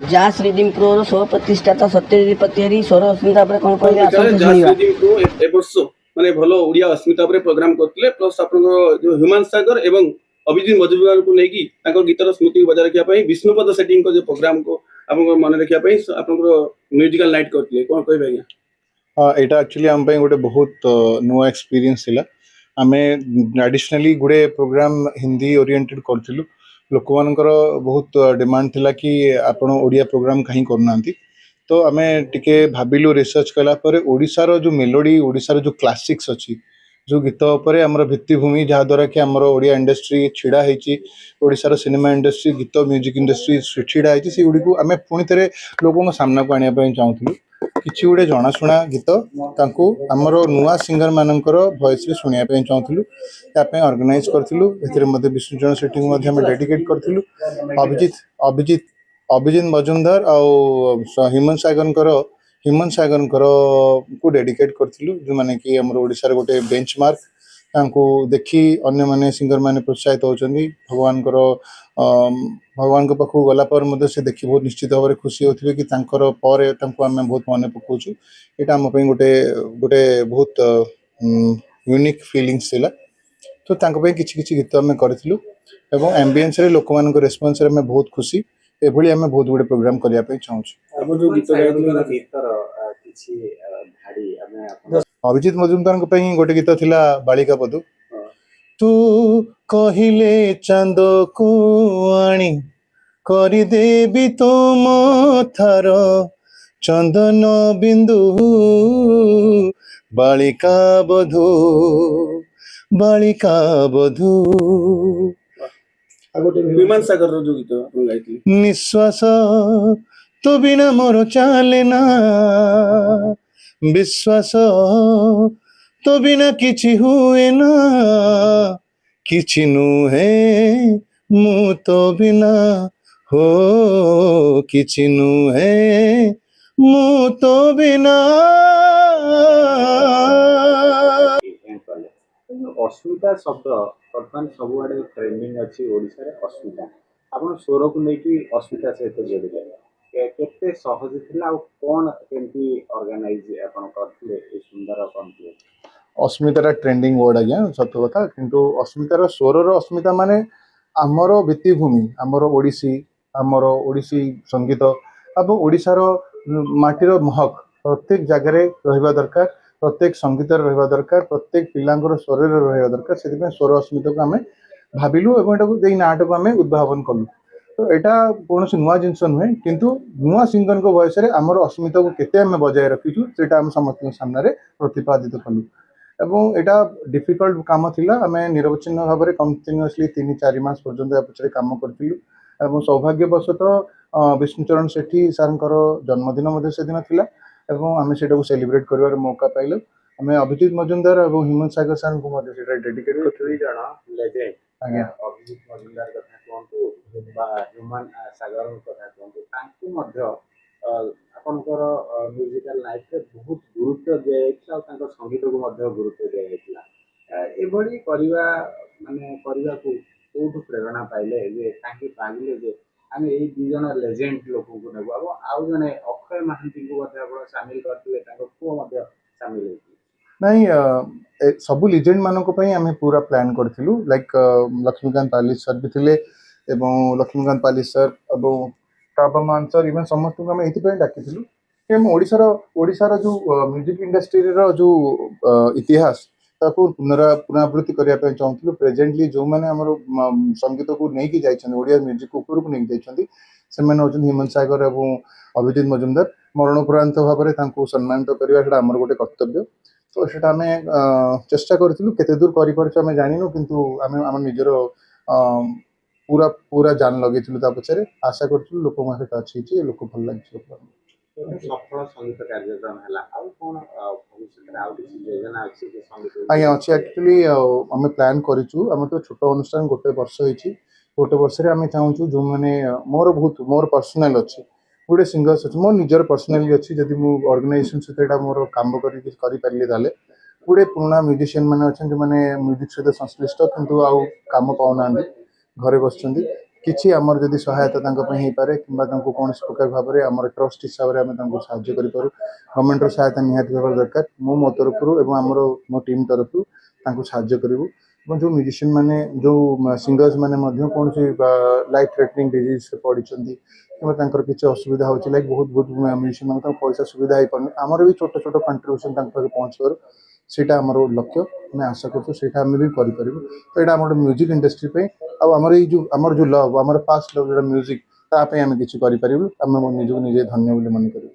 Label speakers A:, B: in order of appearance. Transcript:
A: जास रिडिंग प्रोर सह प्रतिष्ठाता सत्यजित पतिहरी स्वर अस्मिता पर कौन कहले आसंते
B: जास
A: सुनिबा
B: रिडिंग प्रो ए वर्ष माने भलो ओडिया अस्मिता पर प्रोग्राम करथिले प्लस आपन जो ह्यूमन सागर एवं अभिजीत मजुमदार को नेकी ताको गीतर स्मृति को बजाय रखिया पई विष्णुपद सेटिंग को जो प्रोग्राम को आपन मन रखिया पई आपन म्यूजिकल नाइट करथिले कोन कहबे आज्ञा
C: एटा एक्चुअली हम पे गोटे बहुत नुआ एक्सपीरियंस थिला आमे ट्रेडिशनली गुडे प्रोग्राम हिंदी ओरिएंटेड करथिलु लोक मानकर बहुत डिमांड थिला कि आपण ओडिया प्रोग्राम कहीं करनांती तो आमे टिके भाबिलु रिसर्च कला पर ओडिसा रो जो मेलोडी ओडिसा रो जो क्लासिक्स अछि जो गीत उपरे हमर भित्तिभूमि जहा द्वारा कि हमर ओडिया इंडस्ट्री छिड़ा हेची ओडिसा रो सिनेमा इंडस्ट्री गीत म्यूजिक इंडस्ट्री छिड़ा हेची से गुडी को आमे पुनी तरे लोकों सामना को आनिया पई चाहूथिलु किछि गुडे जणाशुना गीत तांको हमर नुआ सिंगर मानकर वॉइस रे सुनिया पई चाहूथिलु तापे ऑर्गेनाइज करथिलु एथिरे मध्ये विष्णुचरण सेटिंग मध्ये हम डेडिकेट करथिलु अभिजीत अभिजीत अभिजीत मजुमदार और ह्यूमन सागरकर को डेडिकेट करथिलु जो माने कि हमर ओडिसा रे गोटे बेंचमार्क तांको देखि अन्य माने सिंगर माने प्रोत्साहित होचंदी भगवान करो भगवान को पाखु गला पर मध्ये से देखि बहुत निश्चित भाव में खुशी होथिबे कि तांकर पर तांको हम बहुत माने पकोछु एटा हम पई गोटे गोटे बहुत यूनिक फीलिंग्स थिला तो तांको पई किछि किछि गीत हम करथिलु एवं एम्बियंस रे लोक मान को रिस्पांस रे मैं बहुत खुशी एभली हम बहुत गुडे प्रोग्राम करिया पई चाहूछु
B: अब जो गीत गाइथिले
D: गीतर किछि धाड़ी आमे अपन
C: अभिजीत मजुमदार को पई गोटे गीत थिला बालिका पदु तू कहिले चांद को आनी करी देबी तुम थार चंदन बिंदु बालिका बधू बालिका बधू
B: आगोटे विमान सागर रो जो गीत आपन गाइथिले
C: निश्वास तो बिना मोर चाले ना विश्वास तो बिना किछि हुए ना किछि नुहे मु तो बिना हो किछि नुहे मु तो बिना
D: अस्मिता शब्द वर्तमान सबुआडे ट्रेंडिंग अच्छी ओडिसा रे अस्मिता आपण स्वर को लेकी अस्मिता सहित जोड़िले केते सहज थिला और कोन केमती ऑर्गेनाइज आपण करथिले ए सुंदर कॉन्क्लेव
C: अस्मितार ट्रेंडिंग वर्ड आज्ञा सत्य कथा किंतु अस्मितार स्वर अस्मिता माने आमर भित्तिभूमि आमर ओडिसी संगीत अब ओडिशार माटीर महक प्रत्येक जगह रहिबा दरकार प्रत्येक संगीत रहिबा दरकार प्रत्येक पिलांकर स्वर रहिबा दरकार से स्वर अस्मिता को आम भाविलु एवं नाटा को आम उद्भावन कलु तो यहाँ कौन नुआ जिनस नुहे किंतु नुआ सिंगर वयस आमर अस्मिता को केते आम बजाय रखीचु से समस्त सामने प्रतिपादित कलु एवं एटा डिफिकल्ट काम थिला आमे निरवच्छिन्न भाव में कंटिन्यूअसली 3-4 मास पर्यंत पछरे काम करथिलु एवं सौभाग्यवशतः विष्णुचरण सेठी सारंकर जन्मदिन मध्ये से दिन थिला एवं आमे सेटा को सेलिब्रेट करबार मौका पाइलु आमे अभिजीत मजुमदार एवं ह्यूमन सागर सर को मध्ये सेटा डेडिकेट करथिलु
D: जण लेजेंड
C: आज्ञा
D: अभिजीत मजुमदार कथा कोंतु बा ह्यूमन सागर कथा कोंतु तांकु मध्ये आपनकर म्यूजिकल लाइफ रे बहुत गुरुत्व दिया जायछा तांकर संगीत को मध्ये गुरुत्व दिया जायछला एभली करिवा माने करिवा को कोठु प्रेरणा पाइले जे तांकी पाइले जे आमे एई दु जण लेजेंड लोक को नेबो अब आउ जने अक्षय महांती को मध्ये आपण शामिल करथिले तांको को मध्ये शामिल हेति
C: नहीं सबु लिजेंड मानक पई आमे पूरा प्लान करथिलु लाइक लक्ष्मीकांत पालिस सर भी थिले एवं लक्ष्मीकांत पालिस सर एवं तापमान सर इवन समस्त को आमे एथि पई डाकिथिलु कि हम ओडिसार जो म्यूजिक इंडस्ट्री रो जो इतिहास ताको पुनरावृत्ति करिया पई चाहथिलु प्रेजेंटली जो माने हमर संगीत को नै कि जाइछन ओडिया म्यूजिक को ऊपर को नै जाइछन से माने होछन ह्यूमन सागर एवं अभिजीत मजुमदार मरणोपरांत भाव में तांको सम्मानित करिया सेटा हमर गोटे कर्तव्य तो सेटा आमे चेष्टा करथिलु केते दूर करि परछ आमे जानिनु किंतु आमे हमर निजर पूरा पूरा जान लगेथिलु ता पछरे आशा करथिलु लोक मासे अछि जे लोक भल लागि
D: सफल संगीत कार्यक्रम हला आउ कोन भविष्य में आउ किसी योजना अछि जे संगीत
C: आज्ञा अच्छी एक्चुअली आम प्लान करूँ आम तो छोट अनुष्ठान गोटे वर्ष होती गोटे वर्ष आम चाहूँ जो मैंने मोर पर्सनाल अच्छी गोटे सिंगर्स अच्छे मोर निजर पर्सनाली अच्छी जब मुझे ऑर्गेनाइजेशन सहित मोर कम करें गोटे पुराना म्यूजिशियन मैंने अच्छा जो मैंने म्यूजिक सहित संश्लिष्ट किंतु आउ कम पाऊना घरे बस କିଛି ଆମର ଯଦି ସହାୟତା ତାଙ୍କ ପାଇଁ ହେଇପାରେ କିମ୍ବା ତାଙ୍କୁ କୌଣସି ପ୍ରକାର ଭାବରେ ଆମର ଟ୍ରଷ୍ଟ ହିସାବରେ ଆମେ ତାଙ୍କୁ ସାହାଯ୍ୟ କରିପାରୁ ଗଭର୍ଣ୍ଣମେଣ୍ଟର ସହାୟତା ନିହାତି ହେବା ଦରକାର ମୁଁ ମୋ ତରଫରୁ ଏବଂ ଆମର ମୋ ଟିମ୍ ତରଫରୁ ତାଙ୍କୁ ସାହାଯ୍ୟ କରିବୁ ଏବଂ ଯେଉଁ ମ୍ୟୁଜିସିଆନ୍ ମାନେ ଯେଉଁ ସିଙ୍ଗର୍ସ ମାନେ ମଧ୍ୟ କୌଣସି ଲାଇଫ୍ ଥ୍ରେଟନିଂ ଡିଜିଜ୍ରେ ପଡ଼ିଛନ୍ତି କିମ୍ବା ତାଙ୍କର କିଛି ଅସୁବିଧା ହେଉଛି ଲାଇକ୍ ବହୁତ ମ୍ୟୁଜିସିଆନ୍ ମାନେ ତାଙ୍କୁ ପଇସା ସୁବିଧା ହେଇପାରୁନି ଆମର ବି ଛୋଟ ଛୋଟ କଣ୍ଟ୍ରିବ୍ୟୁସନ୍ ତାଙ୍କ ପାଖରେ ପହଞ୍ଚିବାରୁ ସେଇଟା ଆମର ଲକ୍ଷ୍ୟ ଆମେ ଆଶା କରୁଛୁ ସେଇଟା ଆମେ ବି କରିପାରିବୁ ତ ଏଇଟା ଆମର ମ୍ୟୁଜିକ୍ ଇଣ୍ଡଷ୍ଟ୍ରି ପାଇଁ ଆଉ ଆମର ଏଇ ଯେଉଁ ଆମର ଯେଉଁ ଲଭ୍ ଆମର ପାଷ୍ଟ ଲଭ୍ ଯେଉଁଟା ମ୍ୟୁଜିକ୍ ତା ପାଇଁ ଆମେ କିଛି କରିପାରିବୁ ଆମେ ନିଜକୁ ନିଜେ ଧନ୍ୟ ବୋଲି ମନେ କରିବୁ।